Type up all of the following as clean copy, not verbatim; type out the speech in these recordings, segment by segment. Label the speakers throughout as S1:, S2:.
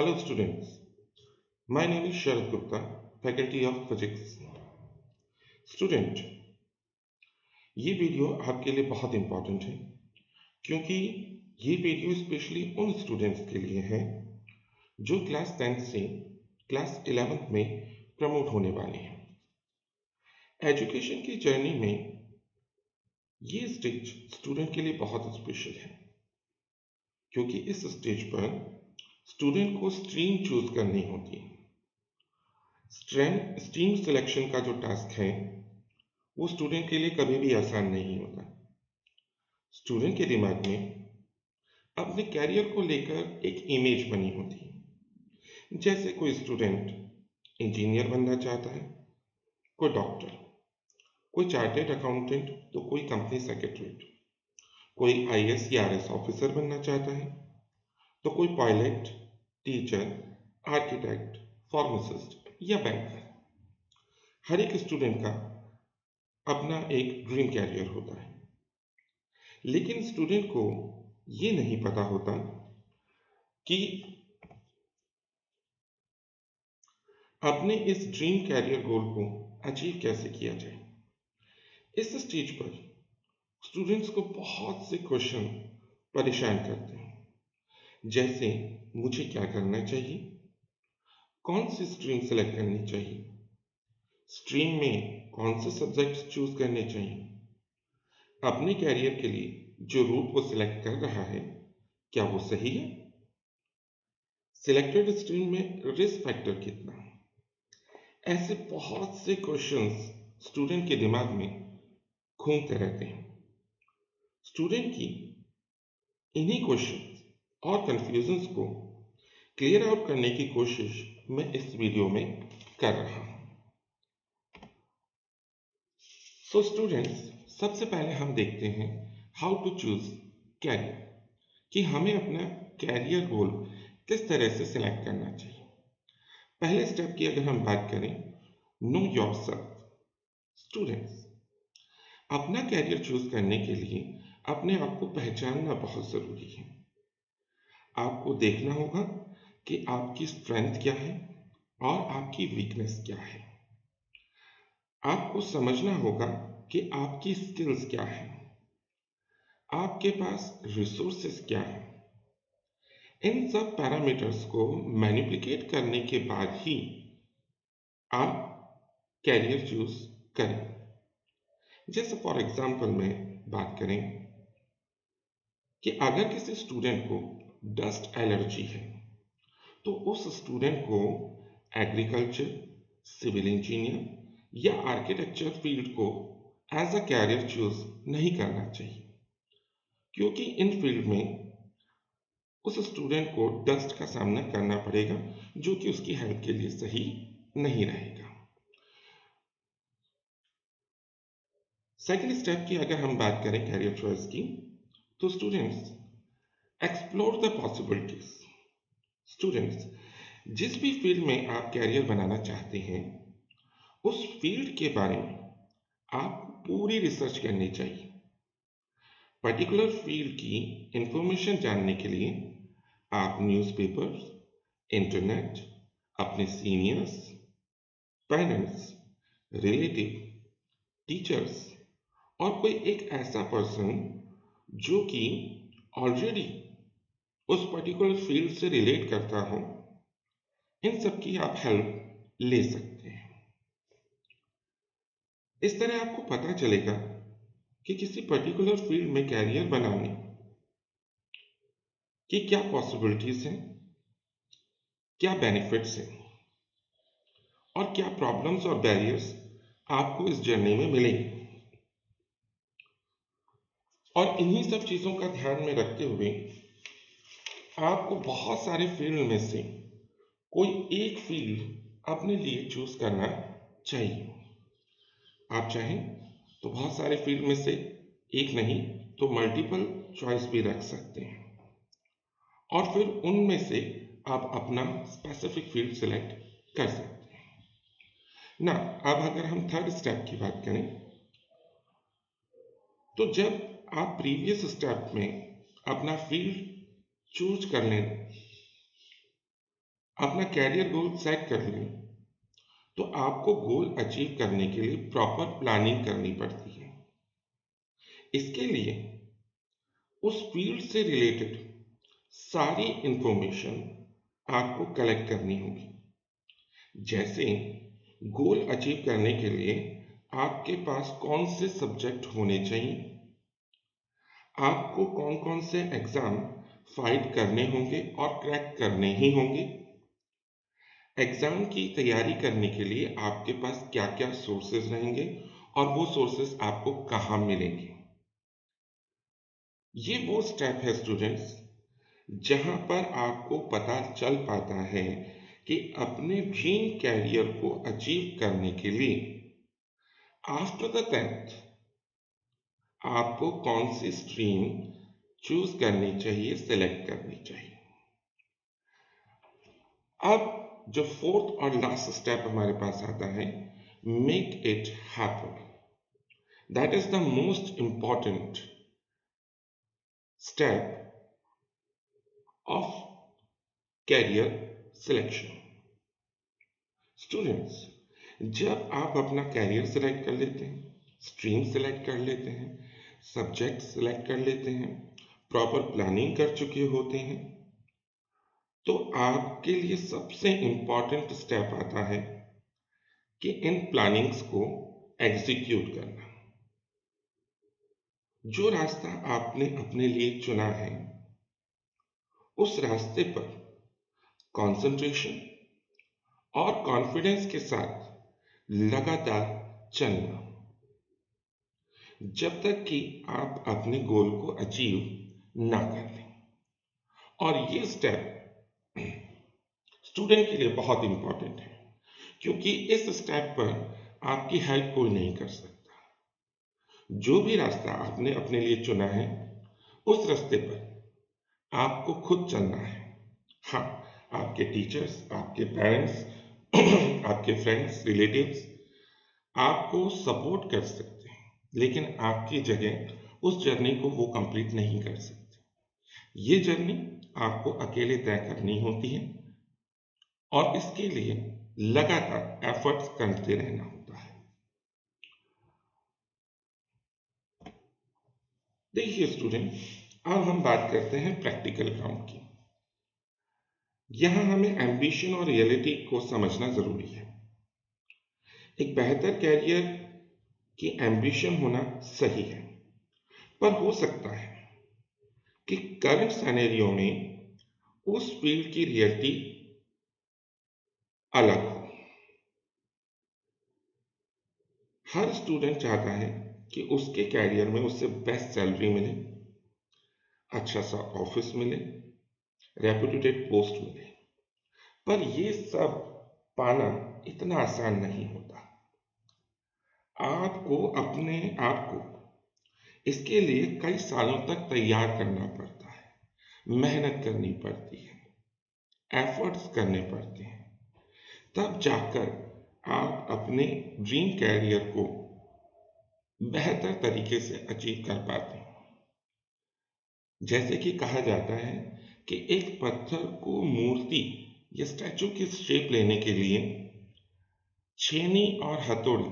S1: Hello students, my name is Sharad Gupta, Faculty of Physics. Student, ये video आपके लिए बहुत इम्पोर्टेंट है क्योंकि ये वीडियो स्पेशली उन स्टूडेंट्स के लिए है जो क्लास 10th से क्लास 11th में प्रमोट होने वाले हैं। एजुकेशन की जर्नी में ये स्टेज स्टूडेंट के लिए बहुत स्पेशल है क्योंकि इस स्टेज पर स्टूडेंट को स्ट्रीम चूज करनी होती है। स्ट्रीम सिलेक्शन का जो टास्क है वो स्टूडेंट के लिए कभी भी आसान नहीं होता। स्टूडेंट के दिमाग में अपने कैरियर को लेकर एक इमेज बनी होती है। जैसे कोई स्टूडेंट इंजीनियर बनना चाहता है, कोई डॉक्टर, कोई चार्टेड अकाउंटेंट, तो कोई कंपनी सेक्रेटरी, कोई आईएएस या आरएस ऑफिसर बनना चाहता है, तो कोई पायलट, टीचर, आर्किटेक्ट, फार्मासिस्ट या बैंकर। हर एक स्टूडेंट का अपना एक ड्रीम कैरियर होता है, लेकिन स्टूडेंट को ये नहीं पता होता कि अपने इस ड्रीम कैरियर गोल को अचीव कैसे किया जाए। इस स्टेज पर स्टूडेंट्स को बहुत से क्वेश्चन परेशान करते हैं, जैसे मुझे क्या करना चाहिए, कौन सी स्ट्रीम सेलेक्ट करनी चाहिए, स्ट्रीम में कौन से सब्जेक्ट्स चूज करने चाहिए, अपने कैरियर के लिए जो रूट वो सिलेक्ट कर रहा है क्या वो सही है, सिलेक्टेड स्ट्रीम में रिस्क फैक्टर कितना है। ऐसे बहुत से क्वेश्चंस स्टूडेंट के दिमाग में घूमते रहते हैं। स्टूडेंट की इन्हीं क्वेश्चंस और कंफ्यूजन्स को क्लियर आउट करने की कोशिश मैं इस वीडियो में कर रहा हूं। सो स्टूडेंट्स, सबसे पहले हम देखते हैं हाउ टू चूज कैरियर, कि हमें अपना कैरियर गोल किस तरह से सिलेक्ट करना चाहिए। पहले स्टेप की अगर हम बात करें, नो योरसेल्फ। स्टूडेंट्स, अपना कैरियर चूज करने के लिए अपने आप को पहचानना बहुत जरूरी है। आपको देखना होगा कि आपकी स्ट्रेंथ क्या है और आपकी वीकनेस क्या है। आपको समझना होगा कि आपकी स्किल्स क्या है, आपके पास रिसोर्सेस क्या है। इन सब पैरामीटर्स को मैनिपुलेट करने के बाद ही आप कैरियर चूज करें। जैसे फॉर एग्जांपल में बात करें कि अगर किसी स्टूडेंट को डस्ट एलर्जी है तो उस स्टूडेंट को एग्रीकल्चर, सिविल इंजीनियर या आर्किटेक्चर फील्ड को एज अ कैरियर चूज नहीं करना चाहिए, क्योंकि इन फील्ड में उस स्टूडेंट को डस्ट का सामना करना पड़ेगा जो कि उसकी हेल्थ के लिए सही नहीं रहेगा। सेकेंड स्टेप की अगर हम बात करें कैरियर चॉइस की, तो students explore the possibilities. Students, जिस भी फील्ड में आप कैरियर बनाना चाहते हैं उस फील्ड के बारे में आपको पूरी रिसर्च करनी चाहिए। पर्टिकुलर फील्ड की इंफॉर्मेशन जानने के लिए आप न्यूज़पेपर्स, इंटरनेट, अपने सीनियर्स, पेरेंट्स, रिलेटिव, टीचर्स और कोई एक ऐसा पर्सन जो कि ऑलरेडी उस पर्टिकुलर फील्ड से रिलेट करता हो, इन सब की आप हेल्प ले सकते हैं। इस तरह आपको पता चलेगा कि किसी पर्टिकुलर फील्ड में कैरियर बनाने की क्या पॉसिबिलिटीज हैं, क्या बेनिफिट्स हैं और क्या प्रॉब्लम्स और बैरियर्स आपको इस जर्नी में मिलेंगे। और इन्हीं सब चीज़ों का ध्यान में रखते हुए आपको बहुत सारे फील्ड में से कोई एक फील्ड अपने लिए चूज करना चाहिए। आप चाहें तो बहुत सारे फील्ड में से एक नहीं तो मल्टीपल चॉइस भी रख सकते हैं और फिर उनमें से आप अपना स्पेसिफिक फील्ड सिलेक्ट कर सकते हैं ना। अब अगर हम थर्ड स्टेप की बात करें, तो जब आप प्रीवियस स्टेप में अपना फील्ड चूज कर लें अपना कैरियर गोल सेट कर लें तो आपको गोल अचीव करने के लिए प्रॉपर प्लानिंग करनी पड़ती है। इसके लिए उस फील्ड से रिलेटेड सारी इंफॉर्मेशन आपको कलेक्ट करनी होगी। जैसे गोल अचीव करने के लिए आपके पास कौन से सब्जेक्ट होने चाहिए, आपको कौन कौन से एग्जाम फाइट करने होंगे और क्रैक करने ही होंगे, एग्जाम की तैयारी करने के लिए आपके पास क्या क्या सोर्सेज रहेंगे और वो सोर्सेज आपको कहाँ मिलेंगे। ये वो स्टेप है स्टूडेंट्स जहां पर आपको पता चल पाता है कि अपने ड्रीम कैरियर को अचीव करने के लिए आफ्टर द 10th आपको कौन सी स्ट्रीम चूज करनी चाहिए, सेलेक्ट करनी चाहिए। अब जो फोर्थ और लास्ट स्टेप हमारे पास आता है, make it happen. That is the most important step of career selection. Students, जब आप अपना कैरियर सिलेक्ट कर लेते हैं, स्ट्रीम सिलेक्ट कर लेते हैं, सब्जेक्ट सिलेक्ट कर लेते हैं, प्रॉपर प्लानिंग कर चुके होते हैं, तो आपके लिए सबसे इंपॉर्टेंट स्टेप आता है कि इन प्लानिंग्स को एग्जीक्यूट करना। जो रास्ता आपने अपने लिए चुना है उस रास्ते पर कंसंट्रेशन और कॉन्फिडेंस के साथ लगातार चलना, जब तक कि आप अपने गोल को अचीव ना कर लें। और ये स्टेप स्टूडेंट के लिए बहुत इंपॉर्टेंट है, क्योंकि इस स्टेप पर आपकी हेल्प कोई नहीं कर सकता। जो भी रास्ता आपने अपने लिए चुना है उस रास्ते पर आपको खुद चलना है। हाँ, आपके टीचर्स, आपके पेरेंट्स, आपके फ्रेंड्स, रिलेटिव्स आपको सपोर्ट कर सकते हैं, लेकिन आपकी जगह उस जर्नी को वो कंप्लीट नहीं कर सकते। ये जर्नी आपको अकेले तय करनी होती है और इसके लिए लगातार एफर्ट्स करते रहना होता है। देखिए स्टूडेंट, अब हम बात करते हैं प्रैक्टिकल ग्राउंड की। यहां हमें एम्बिशन और रियलिटी को समझना जरूरी है। एक बेहतर कैरियर की एम्बिशन होना सही है, पर हो सकता है कि करंट सिनेरियो में उस फील्ड की रियलिटी अलग हो। हर स्टूडेंट चाहता है कि उसके कैरियर में उससे बेस्ट सैलरी मिले, अच्छा सा ऑफिस मिले, रेप्यूटेड पोस्ट मिले, पर ये सब पाना इतना आसान नहीं होता। आपको अपने आप को इसके लिए कई सालों तक तैयार करना पड़ता है, मेहनत करनी पड़ती है, एफर्ट्स करने पड़ते हैं, तब जाकर आप अपने ड्रीम कैरियर को बेहतर तरीके से अचीव कर पाते हैं। जैसे कि कहा जाता है कि एक पत्थर को मूर्ति या स्टैचू की शेप लेने के लिए छेनी और हथौड़ी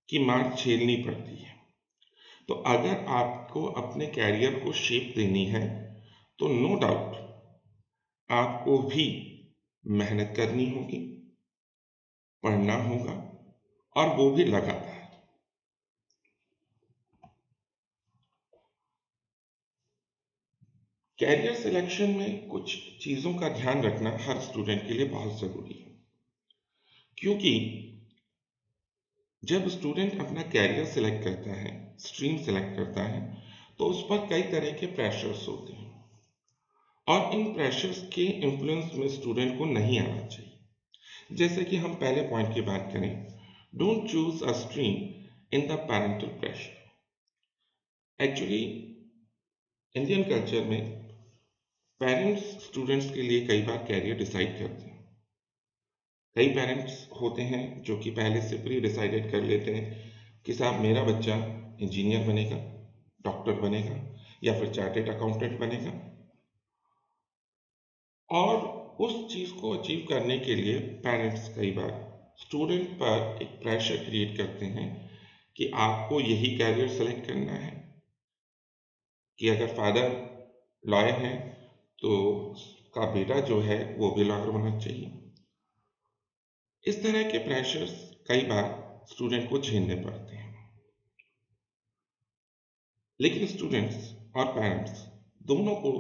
S1: की मार झेलनी पड़ती है। तो अगर आपको अपने कैरियर को शेप देनी है तो नो डाउट आपको भी मेहनत करनी होगी, पढ़ना होगा, और वो भी लगातार। कैरियर सिलेक्शन में कुछ चीजों का ध्यान रखना हर स्टूडेंट के लिए बहुत जरूरी है, क्योंकि जब स्टूडेंट अपना कैरियर सिलेक्ट करता है, स्ट्रीम सिलेक्ट करता है, तो उस पर कई तरह के प्रेशर्स होते हैं और इन प्रेशर्स के इन्फ्लुएंस में स्टूडेंट को नहीं आना चाहिए। जैसे कि हम पहले पॉइंट की बात करें, don't choose a stream in the parental pressure. Actually Indian culture में पेरेंट्स स्टूडेंट्स के लिए कई बार कैरियर डिसाइड करते हैं। कई पेरेंट्स होते हैं जो कि पहले से प्री डिसाइडेड कर लेते हैं कि साहब मेरा बच्चा इंजीनियर बनेगा, डॉक्टर बनेगा या फिर चार्टेड अकाउंटेंट बनेगा, और उस चीज को अचीव करने के लिए पेरेंट्स कई बार स्टूडेंट पर एक प्रेशर क्रिएट करते हैं कि आपको यही कैरियर सेलेक्ट करना है, कि अगर फादर लॉयर है तो का बेटा जो है वो भी लॉयर होना चाहिए। इस तरह के प्रेशर्स कई बार स्टूडेंट को झेलने पड़ते हैं। लेकिन स्टूडेंट्स और पेरेंट्स दोनों को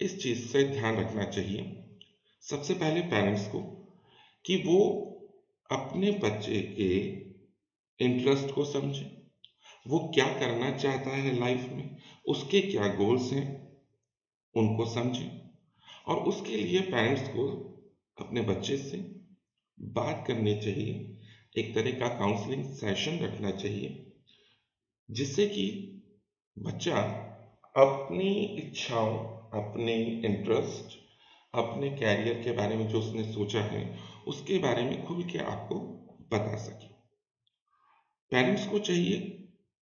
S1: इस चीज से ध्यान रखना चाहिए, सबसे पहले पेरेंट्स को, कि वो अपने बच्चे के इंटरेस्ट को समझे, वो क्या करना चाहता है लाइफ में, उसके क्या गोल्स हैं उनको समझे, और उसके लिए पेरेंट्स को अपने बच्चे से बात करनी चाहिए, एक तरह का काउंसलिंग सेशन रखना चाहिए, जिससे कि बच्चा अपनी इच्छाओं, अपने इंटरेस्ट, अपने कैरियर के बारे में जो उसने सोचा है उसके बारे में खुल के आपको बता सके। पेरेंट्स को चाहिए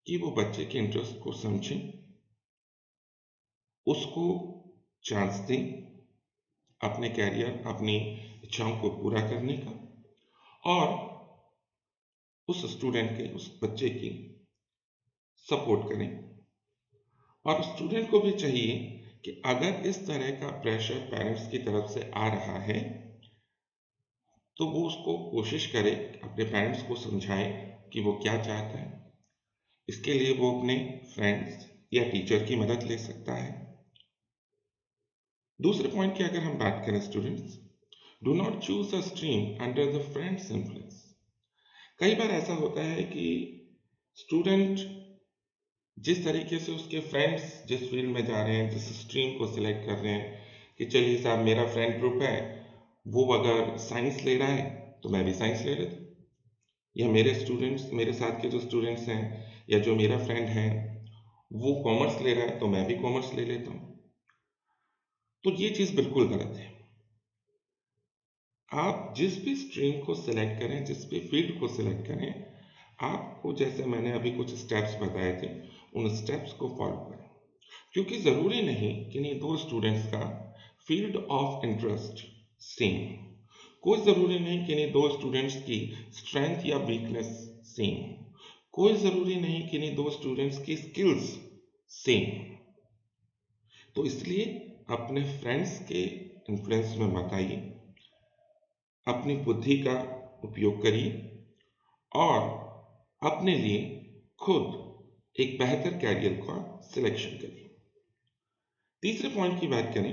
S1: कि वो बच्चे के इंटरेस्ट को समझें, उसको चांस दें अपने कैरियर, अपनी इच्छाओं को पूरा करने का, और उस स्टूडेंट के, उस बच्चे की सपोर्ट करें। और स्टूडेंट को भी चाहिए कि अगर इस तरह का प्रेशर पेरेंट्स की तरफ से आ रहा है तो वो उसको कोशिश करे, अपने पेरेंट्स को समझाए कि वो क्या चाहता है। इसके लिए वो अपने फ्रेंड्स या टीचर की मदद ले सकता है। दूसरे पॉइंट की अगर हम बात करें students, do not choose a stream under the friends influence. कई बार ऐसा होता है कि स्टूडेंट जिस तरीके से उसके फ्रेंड्स जिस फील्ड में जा रहे हैं, जिस स्ट्रीम को सिलेक्ट कर रहे हैं, कि चलिए साहब मेरा फ्रेंड ग्रुप है, वो अगर साइंस ले रहा है तो मैं भी साइंस ले लेता हूँ, या मेरे स्टूडेंट्स, मेरे साथ के जो स्टूडेंट्स हैं या जो मेरा फ्रेंड है वो कॉमर्स ले रहा है तो मैं भी कॉमर्स ले लेता हूँ। तो ये चीज़ बिल्कुल गलत है। आप जिस भी स्ट्रीम को सिलेक्ट करें, जिस भी फील्ड को सिलेक्ट करें, आपको जैसे मैंने अभी कुछ स्टेप्स बताए थे उन स्टेप्स को फॉलो करें, क्योंकि ज़रूरी नहीं कि नहीं दो स्टूडेंट्स का फील्ड ऑफ इंटरेस्ट सेम, कोई ज़रूरी नहीं कि नहीं दो स्टूडेंट्स की स्ट्रेंथ या वीकनेस सेम, कोई ज़रूरी नहीं कि नहीं दो स्टूडेंट्स की स्किल्स सेम। तो इसलिए अपने फ्रेंड्स के इन्फ्लुएंस में मत आइए, अपनी बुद्धि का उपयोग करिए और अपने लिए खुद एक बेहतर कैरियर का सिलेक्शन करिए। तीसरे पॉइंट की बात करें,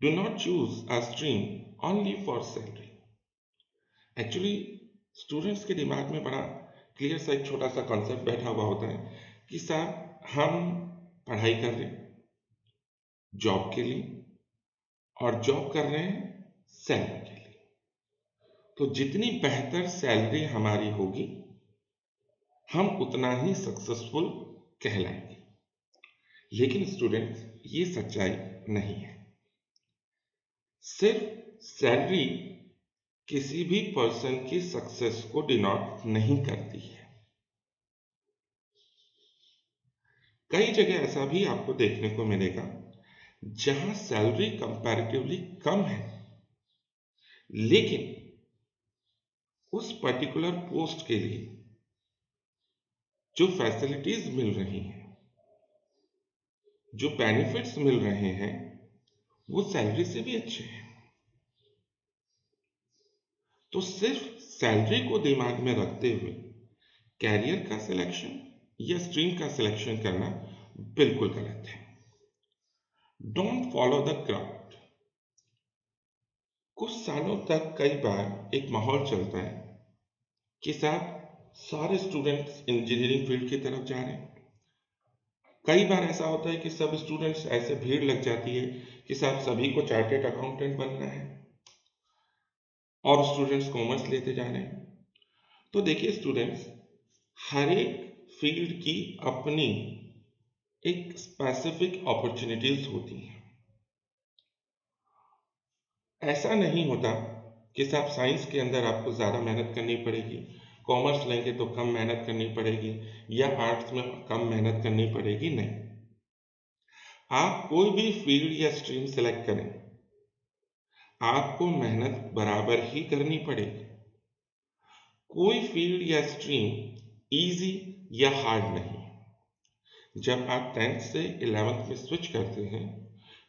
S1: do not choose a stream only for salary. Actually students के दिमाग में बड़ा क्लियर सा एक छोटा सा कॉन्सेप्ट बैठा हुआ होता है कि साहब हम पढ़ाई कर रहे हैं जॉब के लिए और जॉब कर रहे हैं सैलरी के लिए, तो जितनी बेहतर सैलरी हमारी होगी हम उतना ही सक्सेसफुल कहलाएंगे। लेकिन स्टूडेंट्स ये सच्चाई नहीं है। सिर्फ सैलरी किसी भी पर्सन की सक्सेस को डिनोट नहीं करती है। कई जगह ऐसा भी आपको देखने को मिलेगा जहां सैलरी कंपैरेटिवली कम है, लेकिन उस पर्टिकुलर पोस्ट के लिए जो फैसिलिटीज मिल रही हैं, जो बेनिफिट्स मिल रहे हैं, वो सैलरी से भी अच्छे हैं। तो सिर्फ सैलरी को दिमाग में रखते हुए कैरियर का सिलेक्शन या स्ट्रीम का सिलेक्शन करना बिल्कुल गलत है। Don't follow the crowd. कुछ सालों तक कई बार एक माहौल चलता है कि साहब सारे स्टूडेंट्स इंजीनियरिंग फील्ड की तरफ जा रहे हैं। कई बार ऐसा होता है कि सब स्टूडेंट्स, ऐसे भीड़ लग जाती है कि साहब सभी को चार्टेड अकाउंटेंट बनना है और स्टूडेंट्स कॉमर्स लेते जा रहे हैं। तो देखिए स्टूडेंट्स, हर एक फील्ड की अपनी एक स्पेसिफिक अपॉर्चुनिटीज होती हैं। ऐसा नहीं होता कि साहब साइंस के अंदर आपको ज़्यादा मेहनत करनी पड़ेगी, कॉमर्स लेंगे तो कम मेहनत करनी पड़ेगी, या आर्ट्स में कम मेहनत करनी पड़ेगी। नहीं, आप कोई भी फील्ड या स्ट्रीम सेलेक्ट करें, आपको मेहनत बराबर ही करनी पड़ेगी। कोई फील्ड या स्ट्रीम इजी या हार्ड नहीं। जब आप 10th से 11th में स्विच करते हैं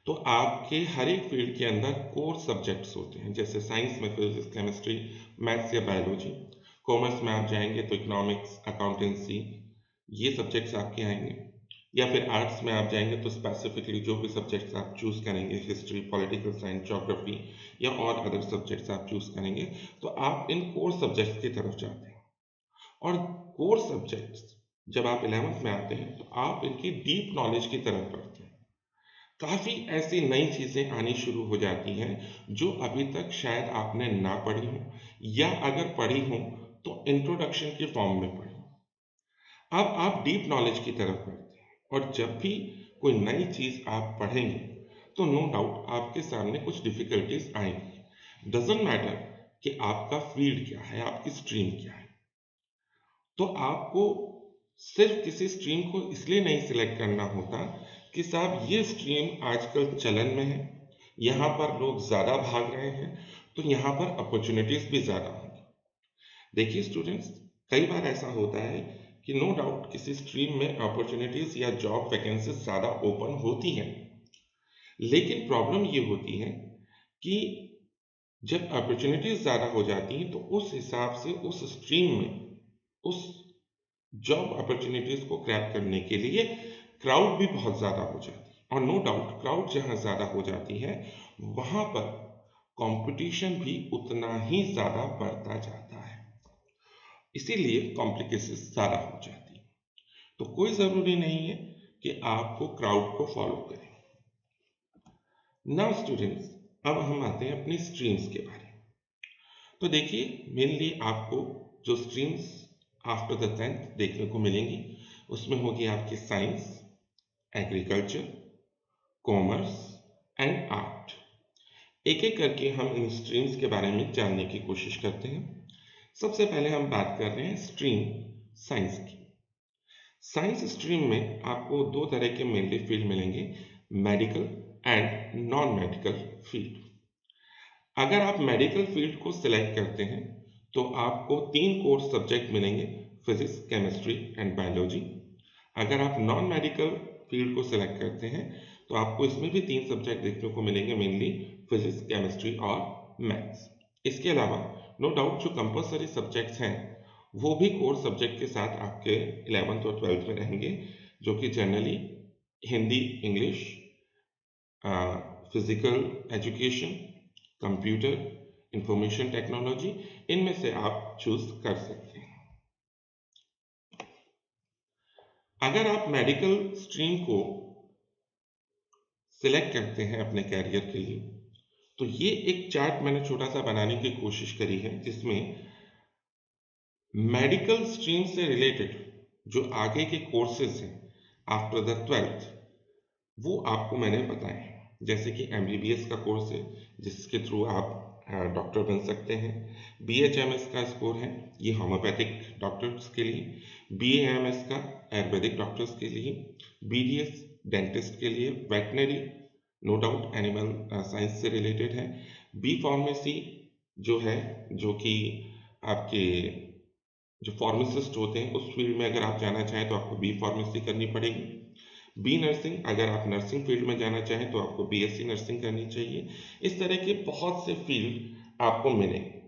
S1: तो आपके हर एक फील्ड के अंदर कोर सब्जेक्ट्स होते हैं, जैसे साइंस में फिजिक्स, केमिस्ट्री, मैथ्स या बायोलॉजी। कॉमर्स में आप जाएंगे तो इकोनॉमिक्स, अकाउंटेंसी, ये सब्जेक्ट्स आपके आएंगे। या फिर आर्ट्स में आप जाएंगे तो स्पेसिफिकली जो भी सब्जेक्ट्स आप चूज करेंगे, हिस्ट्री, पॉलिटिकल साइंस, ज्योग्राफी या और अदर सब्जेक्ट्स आप चूज करेंगे, तो आप इन कोर सब्जेक्ट्स की तरफ जाते हैं। और कोर सब्जेक्ट्स जब आप 11th में आते हैं तो आप इनकी डीप नॉलेज की तरफ बढ़ते हैं। काफी ऐसी नई चीजें आनी शुरू हो जाती हैं जो अभी तक शायद आपने ना पढ़ी हो, या अगर पढ़ी हो तो इंट्रोडक्शन के फॉर्म में पढ़ी। अब आप डीप नॉलेज की तरफ बढ़ते हैं, और जब भी कोई नई चीज आप पढ़ेंगे तो नो डाउट आपके सामने कुछ डिफिकल्टीज आएंगी। डजंट मैटर कि आपका फील्ड क्या है, आपकी स्ट्रीम क्या है। तो आपको सिर्फ किसी स्ट्रीम को इसलिए नहीं सिलेक्ट करना होता कि साहब ये स्ट्रीम आजकल चलन में है, यहाँ पर लोग ज़्यादा भाग रहे हैं, तो यहाँ पर अपॉर्चुनिटीज भी ज़्यादा होंगी। देखिए स्टूडेंट्स, कई बार ऐसा होता है कि नो डाउट किसी स्ट्रीम में अपॉर्चुनिटीज या जॉब वैकेंसीज ज़्यादा ओपन होती हैं, लेकिन प्रॉब्लम ये होती है कि जब अपॉर्चुनिटीज ज़्यादा हो जाती हैं तो उस हिसाब से उस स्ट्रीम में उस जॉब अपॉर्चुनिटीज को क्रैप करने के लिए क्राउड भी बहुत ज़्यादा हो जाती है। और नो डाउट क्राउड जहाँ ज़्यादा हो जाती है वहाँ पर कंपटीशन भी उतना ही ज़्यादा बढ़ता जाता है, इसीलिए कॉम्प्लिकेशन ज़्यादा हो जाती है। तो कोई ज़रूरी नहीं है कि आपको क्राउड को फॉलो करें। नाउ स्टूडेंट्स, अब हम आते हैं अपनी स्ट्रीम्स के बारे में। तो देखिए, मेनली आपको जो स्ट्रीम्स आफ्टर द 10th देखने को मिलेंगी उसमें होगी आपकी science, agriculture, commerce and art. एक एक करके हम इन स्ट्रीम्स के बारे में जानने की कोशिश करते हैं। सबसे पहले हम बात कर रहे हैं स्ट्रीम साइंस की। साइंस स्ट्रीम में आपको दो तरह के मेनली फील्ड मिलेंगे, medical and non medical field. अगर आप मेडिकल फील्ड को सिलेक्ट करते हैं तो आपको 3 कोर सब्जेक्ट मिलेंगे, फिजिक्स, केमिस्ट्री एंड बायोलॉजी। अगर आप नॉन मेडिकल फील्ड को सिलेक्ट करते हैं तो आपको इसमें भी 3 सब्जेक्ट देखने को मिलेंगे, मेनली फिजिक्स, केमिस्ट्री और मैथ्स। इसके अलावा नो डाउट जो कंपल्सरी सब्जेक्ट्स हैं वो भी कोर सब्जेक्ट के साथ आपके 11th और 12th में रहेंगे, जो कि generally Hindi, English, physical education, computer, information technology, इनमें से आप चूज कर सकते हैं। अगर आप मेडिकल स्ट्रीम को सिलेक्ट करते हैं अपने कैरियर के लिए, तो ये एक चार्ट मैंने छोटा सा बनाने की कोशिश करी है जिसमें मेडिकल स्ट्रीम से रिलेटेड जो आगे के कोर्सेज हैं आफ्टर द 12th वो आपको मैंने बताए हैं। जैसे कि MBBS का कोर्स है जिसके थ्रू आप डॉक्टर बन सकते हैं। BHMS का स्कोर है, ये होम्योपैथिक डॉक्टर्स के लिए। BAMS का आयुर्वेदिक डॉक्टर्स के लिए। BDS डेंटिस्ट के लिए। Veterinary no doubt animal science से रिलेटेड है। B फार्मेसी जो है, जो कि आपके जो फार्मासिस्ट होते हैं उस फील्ड में अगर आप जाना चाहें तो आपको B फार्मेसी करनी पड़ेगी। B नर्सिंग, अगर आप नर्सिंग फील्ड में जाना चाहें तो आपको BSc नर्सिंग करनी चाहिए। इस तरह के बहुत से फील्ड आपको मिलेंगे,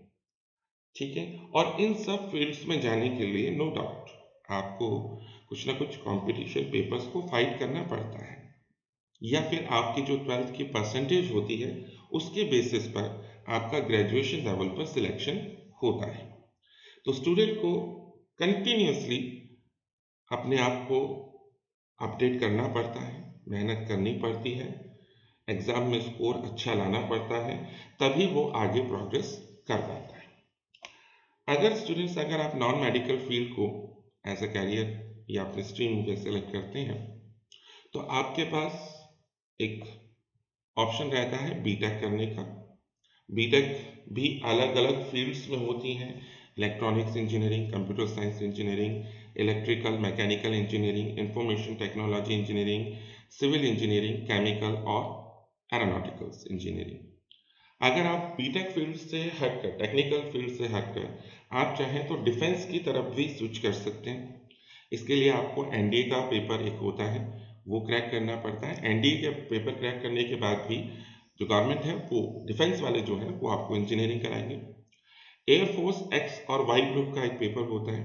S1: ठीक है। और इन सब फील्ड्स में जाने के लिए नो डाउट आपको कुछ ना कुछ कंपटीशन पेपर्स को फाइट करना पड़ता है, या फिर आपकी जो 12th की परसेंटेज होती है उसके बेसिस पर आपका ग्रेजुएशन लेवल पर सिलेक्शन होता है। तो स्टूडेंट को कंटिन्यूअसली अपने आप को अपडेट करना पड़ता है, मेहनत करनी पड़ती है, एग्जाम में स्कोर अच्छा लाना पड़ता है, तभी वो आगे प्रोग्रेस कर पाता है। अगर आप नॉन मेडिकल फील्ड को एज अ कैरियर या अपने स्ट्रीम में सेलेक्ट करते हैं तो आपके पास एक ऑप्शन रहता है बीटेक करने का। बीटेक भी अलग अलग फील्ड्स में होती हैं, electronics engineering, computer science engineering, electrical mechanical engineering, information technology engineering, civil engineering, chemical और एरोनॉटिकल्स इंजीनियरिंग। अगर आप बीटेक फील्ड से हटकर, टेक्निकल फील्ड से हटकर आप चाहें तो डिफेंस की तरफ भी स्विच कर सकते हैं। इसके लिए आपको एनडीए का पेपर एक होता है, वो क्रैक करना पड़ता है। एनडीए के पेपर क्रैक करने के बाद भी जो गवर्नमेंट है वो डिफेंस वाले जो है वो आपको इंजीनियरिंग कराएंगे। एयरफोर्स एक्स और वाई ग्रुप का एक पेपर होता है,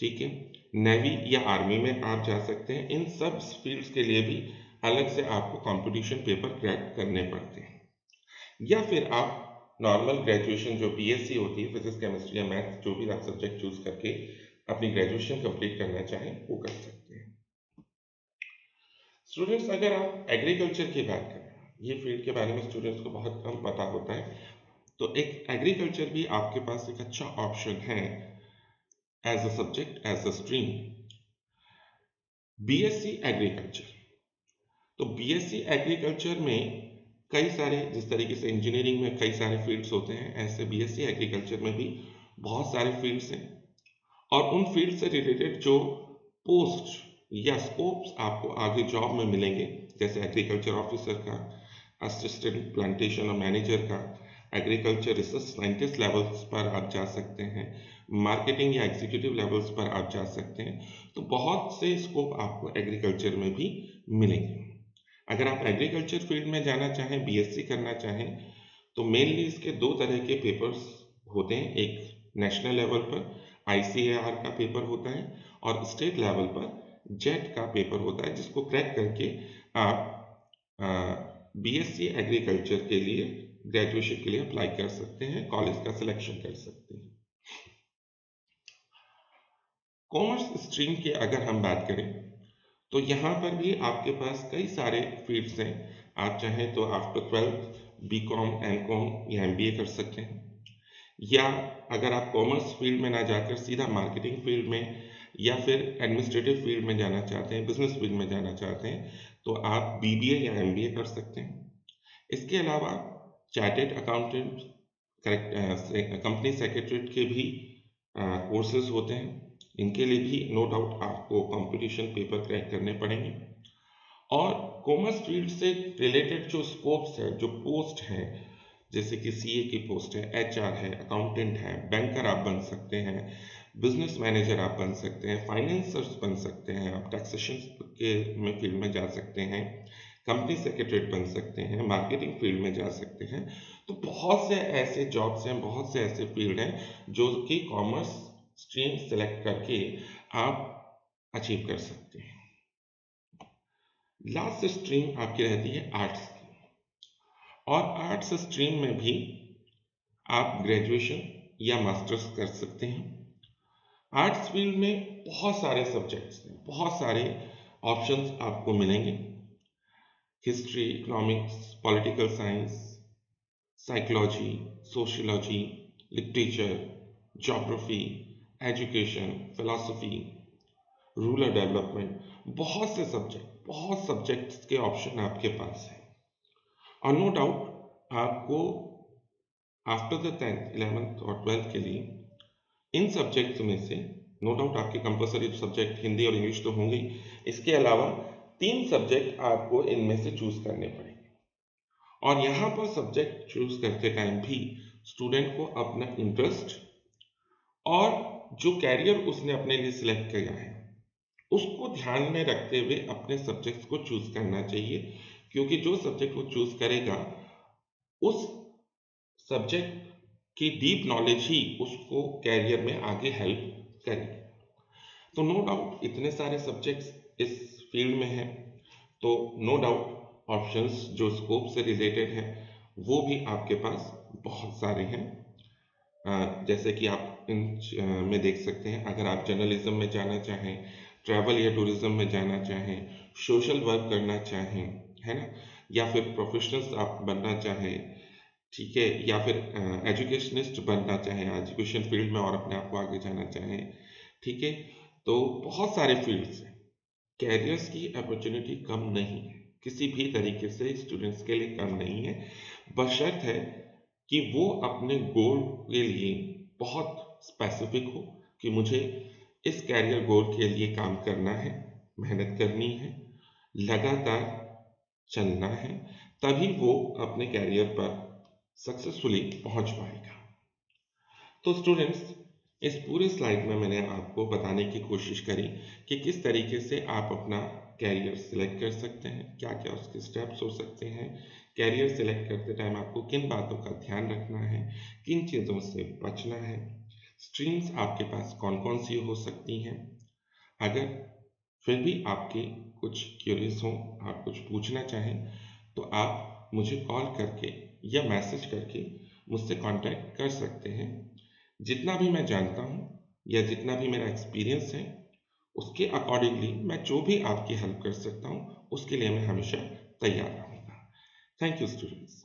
S1: ठीक है। नेवी या आर्मी में आप जा सकते हैं। इन सब फील्ड्स के लिए भी अलग से आपको कंपटीशन पेपर क्रैक करने पड़ते हैं। या फिर आप नॉर्मल ग्रेजुएशन जो बीएससी होती है, फिजिक्स केमिस्ट्री या मैथ, जो भी आप सब्जेक्ट चूज करके अपनी ग्रेजुएशन कंप्लीट करना चाहें वो कर सकते हैं। स्टूडेंट्स, अगर आप एग्रीकल्चर की बात करें, ये फील्ड के बारे में स्टूडेंट्स को बहुत कम पता होता है, तो एक एग्रीकल्चर भी आपके पास एक अच्छा ऑप्शन है as a subject, as a stream. BSc agriculture, तो बीएससी एग्रीकल्चर में कई सारे, जिस तरीके से इंजीनियरिंग में कई सारे फील्ड्स होते हैं, ऐसे बीएससी एग्रीकल्चर में भी बहुत सारे फील्ड्स हैं। और उन फील्ड से रिलेटेड जो पोस्ट या स्कोप्स आपको आगे जॉब में मिलेंगे, जैसे एग्रीकल्चर ऑफिसर का, असिस्टेंट प्लांटेशन और मैनेजर का, एग्रीकल्चर रिसर्च साइंटिस्ट लेवल्स पर आप जा सकते हैं, मार्केटिंग या एग्जीक्यूटिव लेवल्स पर आप जा सकते हैं। तो बहुत से स्कोप आपको एग्रीकल्चर में भी मिलेंगे। अगर आप एग्रीकल्चर फील्ड में जाना चाहें, बीएससी करना चाहें, तो मेनली इसके दो तरह के पेपर्स होते हैं। एक नेशनल लेवल पर आईसीएआर का पेपर होता है और स्टेट लेवल पर जेट का पेपर होता है, जिसको क्रैक करके आप बीएससी एग्रीकल्चर के लिए ग्रेजुएशन के लिए अप्लाई कर सकते हैं, कॉलेज का सिलेक्शन कर सकते हैं। कॉमर्स स्ट्रीम की अगर हम बात करें तो यहाँ पर भी आपके पास कई सारे फील्ड्स हैं। आप चाहें तो आफ्टर 12th बीकॉम, एमकॉम या एमबीए कर सकते हैं, या अगर आप कॉमर्स फील्ड में ना जाकर सीधा मार्केटिंग फील्ड में या फिर एडमिनिस्ट्रेटिव फील्ड में जाना चाहते हैं, बिजनेस फील्ड में जाना चाहते हैं, तो आप बीबीए या एमबीए कर सकते हैं। इसके अलावा चार्टेड अकाउंटेंट, कंपनी सेक्रेटरीट के भी कोर्सेज होते हैं। इनके लिए भी नो डाउट आपको कंपटीशन पेपर क्रैक करने पड़ेंगे। और कॉमर्स फील्ड से रिलेटेड जो स्कोप्स है, जो पोस्ट हैं, जैसे कि सीए की पोस्ट है, एचआर है, अकाउंटेंट है, बैंकर आप बन सकते हैं, बिजनेस मैनेजर आप बन सकते हैं, फाइनेंसर्स बन सकते हैं, आप टैक्सेशन के में फील्ड में जा सकते हैं, कंपनी सेक्रेटरी बन सकते हैं, मार्केटिंग फील्ड में जा सकते हैं। तो बहुत से ऐसे जॉब्स हैं, बहुत से ऐसे फील्ड हैं जो कि कॉमर्स स्ट्रीम सेलेक्ट करके आप अचीव कर सकते हैं। लास्ट स्ट्रीम आपकी रहती है आर्ट्स की, और आर्ट्स स्ट्रीम में भी आप ग्रेजुएशन या मास्टर्स कर सकते हैं। आर्ट्स फील्ड में बहुत सारे सब्जेक्ट्स हैं, बहुत सारे ऑप्शंस आपको मिलेंगे। History, economics, political science, psychology, sociology, literature, geography, education, philosophy, rural development, बहुत सब्जेक्ट्स के ऑप्शन आपके पास हैं। और नो डाउट आपको आफ्टर द 10th, 11th और 12th के लिए इन सब्जेक्ट्स में से नो डाउट आपके कंपलसरी सब्जेक्ट हिंदी और इंग्लिश तो होंगे ही, इसके अलावा 3 सब्जेक्ट आपको इनमें से चूज करने पड़ेंगे। और यहाँ पर सब्जेक्ट चूज करते टाइम भी स्टूडेंट को अपना इंटरेस्ट और जो कैरियर उसने अपने लिए सिलेक्ट किया है उसको ध्यान में रखते हुए अपने सब्जेक्ट्स को चूज करना चाहिए, क्योंकि जो सब्जेक्ट वो चूज करेगा उस सब्जेक्ट की डीप नॉलेज ही उसको कैरियर में आगे हेल्प करेगी। तो नो डाउट इतने सारे सब्जेक्ट्स इस फील्ड में हैं, तो नो डाउट ऑप्शंस जो स्कोप से रिलेटेड हैं वो भी आपके पास बहुत सारे हैं। जैसे कि आप इन में देख सकते हैं, अगर आप जर्नलिज्म में जाना चाहें, ट्रैवल या टूरिज्म में जाना चाहें, सोशल वर्क करना चाहें, है ना, या फिर प्रोफेशनल्स आप बनना चाहें, ठीक है, या फिर एजुकेशनिस्ट बनना चाहें, एजुकेशन फील्ड में और अपने आप को आगे जाना चाहें, ठीक है, तो बहुत सारे फील्ड्स हैं। कैरियर्स की अपॉर्चुनिटी कम नहीं है, किसी भी तरीके से स्टूडेंट्स के लिए कम नहीं है, बशर्त है कि वो अपने गोल के लिए बहुत स्पेसिफिक हो कि मुझे इस कैरियर गोल के लिए काम करना है, मेहनत करनी है, लगातार चलना है, तभी वो अपने कैरियर पर सक्सेसफुली पहुंच पाएगा। तो स्टूडेंट्स, इस पूरे स्लाइड में मैंने आपको बताने की कोशिश करी कि किस तरीके से आप अपना कैरियर सिलेक्ट कर सकते हैं, क्या क्या उसके स्टेप्स हो सकते हैं, कैरियर सिलेक्ट करते टाइम आपको किन बातों का ध्यान रखना है, किन चीज़ों से बचना है, स्ट्रीम्स आपके पास कौन कौन सी हो सकती हैं। अगर फिर भी आपके कुछ क्यूरीज हों, आप कुछ पूछना चाहें, तो आप मुझे कॉल करके या मैसेज करके मुझसे कांटेक्ट कर सकते हैं। जितना भी मैं जानता हूँ या जितना भी मेरा एक्सपीरियंस है, उसके अकॉर्डिंगली मैं जो भी आपकी हेल्प कर सकता हूँ, उसके लिए मैं हमेशा तैयार रहूँगा। Thank you students.